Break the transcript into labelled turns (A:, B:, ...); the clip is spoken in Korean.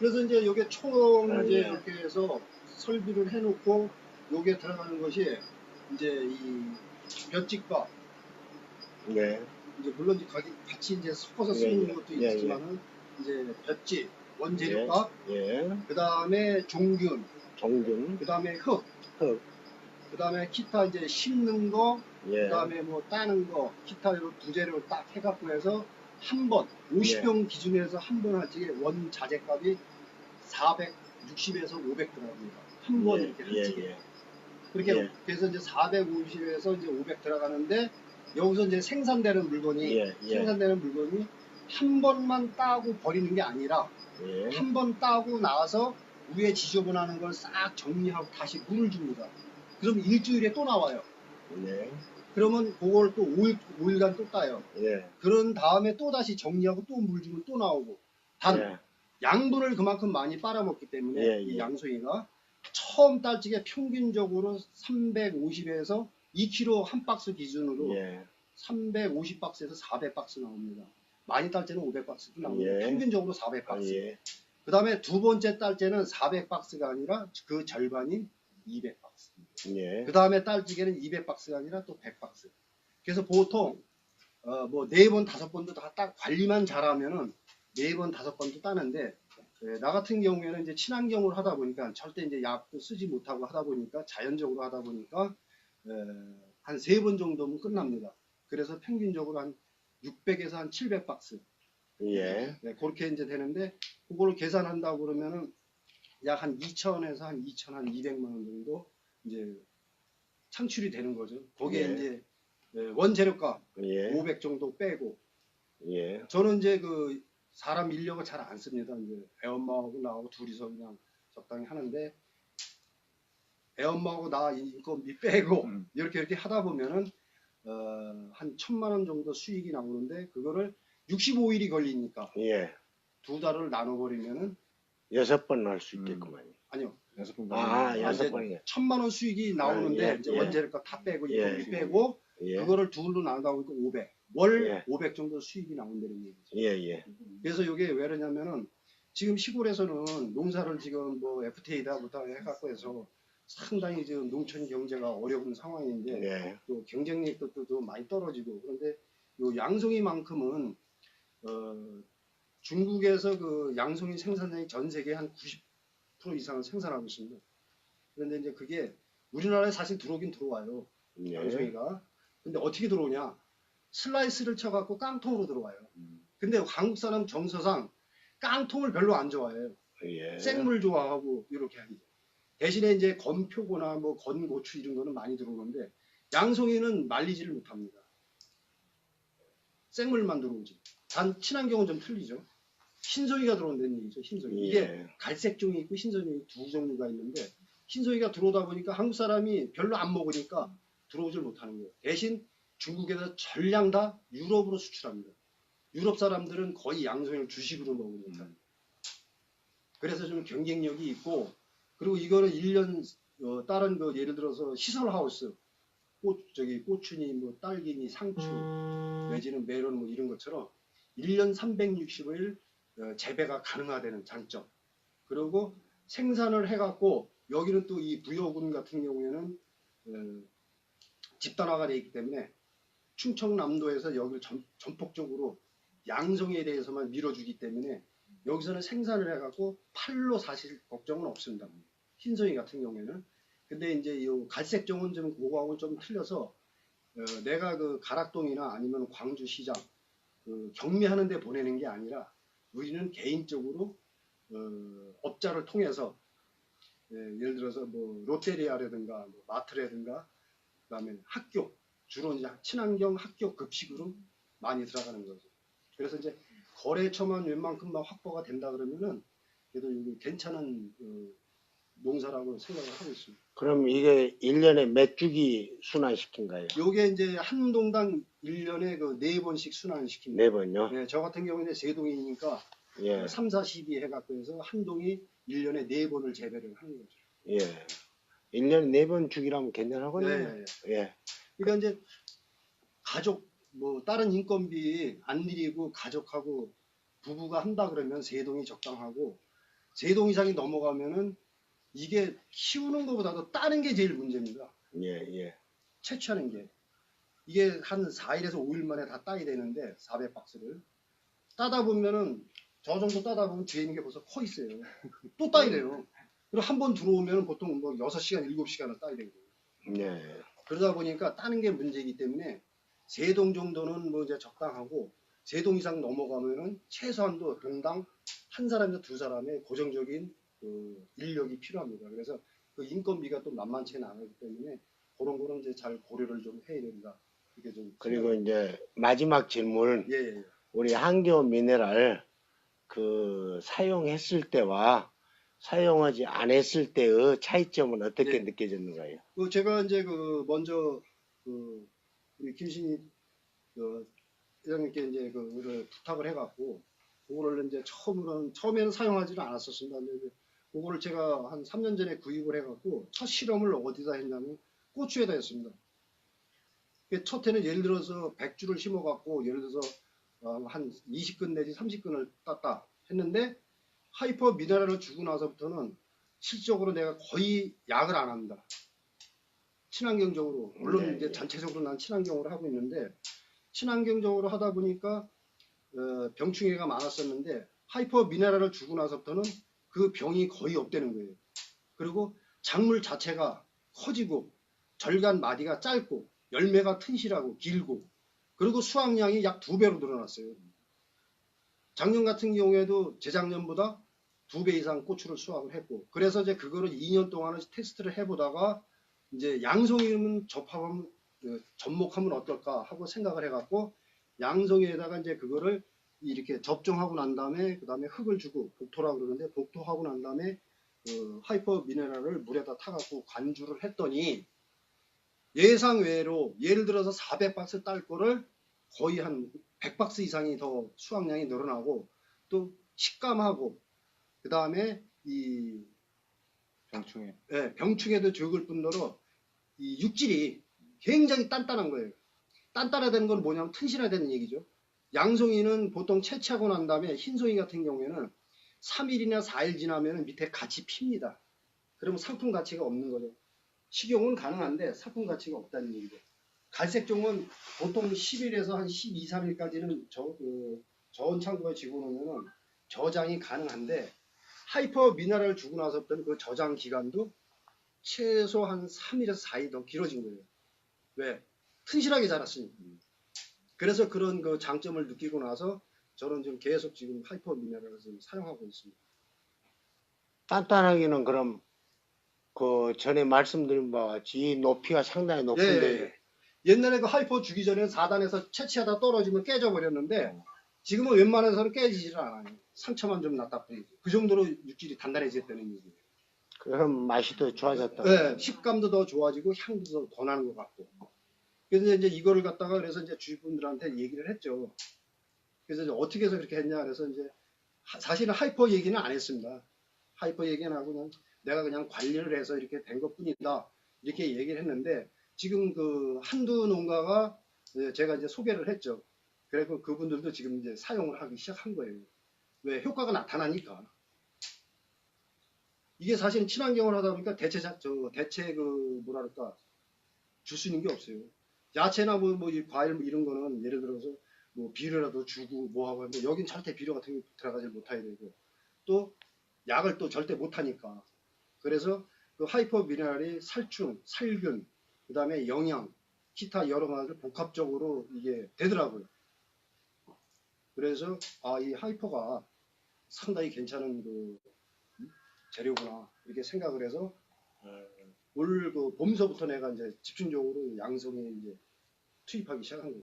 A: 그래서 이제 요게 총
B: 아,
A: 이제
B: 예.
A: 이렇게 해서 설비를 해놓고 요게 들어가는 것이 이제 이 볏짚과
B: 네.
A: 이제 물론 같이 이제 섞어서
B: 예,
A: 쓰는
B: 예.
A: 것도
B: 예,
A: 있지만은 이제 볏짚,
B: 예.
A: 원재료값,
B: 예.
A: 그 다음에 종균,
B: 종균.
A: 그 다음에 흙,
B: 흙.
A: 그 다음에 기타 이제 심는 거,
B: 예.
A: 그 다음에 뭐 따는 거, 기타 부재료 딱 해갖고 해서 한 번, 50병 기준에서 한 번 할 적에 원 자재값이 460에서 500 들어갑니다. 한 번 이렇게 한 찌개.
B: 예.
A: 그렇게
B: 예.
A: 그래서 이제 450에서 이제 500 들어가는데 여기서 이제 생산되는 물건이
B: 예.
A: 한 번만 따고 버리는 게 아니라
B: 예.
A: 한 번 따고 나서 위에 지저분하는 걸 싹 정리하고 다시 물을 줍니다. 그럼 일주일에 또 나와요.
B: 네.
A: 그러면 그걸 또 5일간 또 따요.
B: 예.
A: 그런 다음에 또 다시 정리하고 또 물 주면 또 나오고. 단
B: 예.
A: 양분을 그만큼 많이 빨아먹기 때문에
B: 예,
A: 이
B: 예.
A: 양송이가 처음 딸 적에 평균적으로 350에서 2kg 한 박스 기준으로
B: 예.
A: 350박스에서 400박스 나옵니다. 많이 딸 때는 500박스도 나옵니다.
B: 예.
A: 평균적으로 400박스.
B: 예.
A: 그 다음에 두 번째 딸 때는 400박스가 아니라 그 절반인 200박스.
B: 예.
A: 그 다음에 딸 적에는 200박스가 아니라 또 100박스. 그래서 보통 뭐 4번, 5번도 다 딱 관리만 잘하면은 4번, 5번도 따는데 나 같은 경우에는 이제 친환경으로 하다 보니까 절대 이제 약도 쓰지 못하고 하다 보니까 자연적으로 하다 보니까 한 3번 정도면 끝납니다. 그래서 평균적으로 한 600에서 한 700박스.
B: 예.
A: 네, 그렇게 이제 되는데 그걸 계산한다고 그러면은 약 한 2천에서 한 2,200만 원 정도 이제 창출이 되는 거죠. 거기에
B: 예.
A: 이제 원재료값
B: 예.
A: 500 정도 빼고
B: 예.
A: 저는 이제 그 사람 인력을 잘 안 씁니다. 이제 애엄마하고 나하고 둘이서 그냥 적당히 하는데 애엄마하고 나 인건비 빼고 이렇게 하다 보면은 한 1,000만 원 정도 수익이 나오는데 그거를 65일이 걸리니까
B: 예.
A: 두 달을 나눠버리면은
B: 6번 할 수 있겠구만.
A: 아니요.
C: 6번
B: 아,
A: 이제
B: 6번이요.
A: 1,000만 원 수익이 나오는데
B: 예,
A: 이제
B: 예.
A: 원재료값 다 빼고
B: 예.
A: 인건비 빼고
B: 예.
A: 그거를 둘로 나누다 보니까 500. 월
B: 예.
A: 500 정도 수익이 나온다는 얘기죠.
B: 예, 예.
A: 그래서 이게 왜 그러냐면은 지금 시골에서는 농사를 지금 뭐 FTA다부터 해갖고 해서 상당히 지금 농촌 경제가 어려운 상황인데
B: 예.
A: 또 경쟁력도 또 많이 떨어지고 그런데 요 양송이만큼은 중국에서 그 양송이 생산량이 전 세계 한 90% 이상을 생산하고 있습니다. 그런데 이제 그게 우리나라에 사실 들어오긴 들어와요.
B: 예.
A: 양송이가. 근데 어떻게 들어오냐? 슬라이스를 쳐갖고 깡통으로 들어와요. 근데 한국 사람 정서상 깡통을 별로 안 좋아해요.
B: 예.
A: 생물 좋아하고 이렇게 하죠. 대신에 이제 건표고나 뭐 건고추 이런 거는 많이 들어오는데 양송이는 말리지를 못합니다. 생물만 들어오지. 단 친환경은 좀 틀리죠. 흰송이가 들어온다는 얘기죠. 흰송이. 이게
B: 예.
A: 갈색종이 있고 흰송이 두 종류가 있는데 흰송이가 들어오다 보니까 한국 사람이 별로 안 먹으니까 들어오질 못하는 거예요. 대신 중국에서 전량 다 유럽으로 수출합니다. 유럽 사람들은 거의 양송이를 주식으로 먹으니까. 그래서 좀 경쟁력이 있고 그리고 이거는 1년 다른 그 예를 들어서 시설하우스 고추니 뭐 딸기니 상추 내지는 메론 뭐 이런 것처럼 1년 360일 재배가 가능하다는 장점. 그리고 생산을 해갖고 여기는 또 이 부여군 같은 경우에는 집단화가 되어 있기 때문에 충청남도에서 여기를 전폭적으로 양송이에 대해서만 밀어주기 때문에 여기서는 생산을 해갖고 팔로 사실 걱정은 없습니다. 흰송이 같은 경우에는. 근데 이제 이 갈색종은 좀 그거하고는 좀 틀려서 내가 그 가락동이나 아니면 광주시장 그 경매하는 데 보내는 게 아니라 우리는 개인적으로 업자를 통해서 예를 들어서 뭐 롯데리아라든가 뭐 마트라든가 그다음에 학교 주로 이제 친환경 학교 급식으로 많이 들어가는 거죠. 그래서 이제 거래처만 웬만큼만 확보가 된다 그러면은 그래도 이게 괜찮은 농사라고 생각을 하고 있습니다.
B: 그럼 이게 1년에 몇 주기 순환시킨가요?
A: 요게 이제 한 동당 1년에 그 4번씩 순환시킵니다.
B: 4번요?
A: 네, 저 같은 경우는 3동이니까
B: 예.
A: 3, 4, 12 해갖고 해서 한 동이 1년에 4번을 재배를 하는 거죠.
B: 예. 1년에 4번 주기라면 괜찮하거든요.
A: 네.
B: 예.
A: 그러니까 이제 가족 뭐 다른 인건비 안 들이고 가족하고 부부가 한다 그러면 3동이 적당하고 세동 이상이 넘어가면은 이게 키우는 것보다도 따는 게 제일 문제입니다.
B: 예, 예.
A: 채취하는 게. 이게 한 4일에서 5일 만에 다 따야 되는데 400박스를 따다 보면은 저 정도 따다 보면 뒤에 있는 게 벌써 커 있어요. 또 따야 돼요. 그리고 한 번 들어오면 보통 뭐 6시간, 7시간을 따야 되고.
B: 예.
A: 그러다 보니까 따는 게 문제이기 때문에 3동 정도는 뭐 이제 적당하고 3동 이상 넘어가면은 최소한도 동당 한 사람에서 두 사람의 고정적인 그 인력이 필요합니다. 그래서 그 인건비가 또 만만치 않기 때문에 그런 거는 이제 잘 고려를 좀 해야 된다. 이게 좀
B: 그리고 이제 마지막 질문.
A: 예, 예.
B: 우리 한기호 미네랄 그 사용했을 때와 사용하지 않았을 때의 차이점은 어떻게
A: 네.
B: 느껴졌는가요?
A: 그 제가 이제 그 먼저 그 우리 김신희 그 회장님께 이제 그거를 부탁을 해갖고 그거를 이제 처음에는 사용하지는 않았었습니다. 근데 그거를 제가 한 3년 전에 구입을 해갖고 첫 실험을 어디다 했냐면 고추에다 했습니다. 첫 해는 예를 들어서 100주를 심어갖고 예를 들어서 한 20근 내지 30근을 땄다 했는데 하이퍼 미네랄을 주고 나서부터는 실질적으로 내가 거의 약을 안 합니다. 친환경적으로 물론
B: 네,
A: 이제
B: 네.
A: 전체적으로 난 친환경으로 하고 있는데 친환경적으로 하다 보니까 병충해가 많았었는데 하이퍼 미네랄을 주고 나서부터는 그 병이 거의 없다는 거예요. 그리고 작물 자체가 커지고 절간 마디가 짧고 열매가 튼실하고 길고 그리고 수확량이 약 2배로 늘어났어요. 작년 같은 경우에도 재작년보다 2배 이상 고추를 수확을 했고 그래서 이제 그거를 2년 동안을 테스트를 해보다가 이제 양성이면 접목하면 어떨까 하고 생각을 해갖고 양성에다가 이제 그거를 이렇게 접종하고 난 다음에 그 다음에 흙을 주고 복토라고 그러는데 복토하고 난 다음에 하이퍼 미네랄을 물에다 타갖고 관주를 했더니 예상 외로 예를 들어서 400박스 딸 거를 거의 한 100박스 이상이 더 수확량이 늘어나고 또 식감하고 그 다음에 이
C: 병충해.
A: 예, 병충해도 적을 뿐더러 이 육질이 굉장히 단단한 거예요. 단단하다는 건 뭐냐면 튼실하다는 얘기죠. 양송이는 보통 채취하고 난 다음에 흰송이 같은 경우에는 3일이나 4일 지나면 밑에 같이 핍니다. 그러면 상품 가치가 없는 거죠. 식용은 가능한데 상품 가치가 없다는 얘기죠. 갈색종은 보통 10일에서 한 12, 3일까지는 저온 창고에 집어넣으면 저장이 가능한데 하이퍼 미네랄을 주고 나서부터는 그 저장 기간도 최소 한 3일에서 4일 더 길어진 거예요. 왜? 튼실하게 자랐으니까. 그래서 그런 그 장점을 느끼고 나서 저는 지금 계속 지금 하이퍼 미네랄을 지금 사용하고 있습니다.
B: 단단하기는 그럼 그 전에 말씀드린 바와 같이 이 높이가 상당히 높은데
A: 예. 옛날에 그 하이퍼 주기 전에 4단에서 채취하다 떨어지면 깨져버렸는데 지금은 웬만해서는 깨지질 않아요. 상처만 좀 났다 뿐이지. 그 정도로 육질이 단단해졌다는 얘기예요.
B: 그럼 맛이 더 좋아졌다.
A: 네, 식감도 더 좋아지고 향도 더 나는 것 같고. 그래서 이제 이거를 갖다가 그래서 이제 주위분들한테 얘기를 했죠. 그래서 이제 어떻게 해서 그렇게 했냐 그래서 이제 사실은 하이퍼 얘기는 안 했습니다. 하이퍼 얘기는 하고 그냥 내가 그냥 관리를 해서 이렇게 된 것뿐이다 이렇게 얘기를 했는데 지금 그 한두 농가가 제가 이제 소개를 했죠. 그래서 그분들도 지금 이제 사용을 하기 시작한 거예요. 왜 효과가 나타나니까. 이게 사실 친환경을 하다 보니까 대체 그 뭐랄까 줄 수 있는 게 없어요. 야채나 이 과일 뭐 이런 거는 예를 들어서 뭐 비료라도 주고 뭐 하고 하는데 여긴 절대 비료 같은 게 들어가지 못하게 되고 또 약을 또 절대 못하니까 그래서 그 하이퍼 미네랄이 살충, 살균, 그 다음에 영양, 기타 여러 가지를 복합적으로 이게 되더라고요. 그래서 이 하이퍼가 상당히 괜찮은 그 재료구나 이렇게 생각을 해서 올 그 봄서부터 내가 이제 집중적으로 양성에 이제 투입하기 시작한 거예요.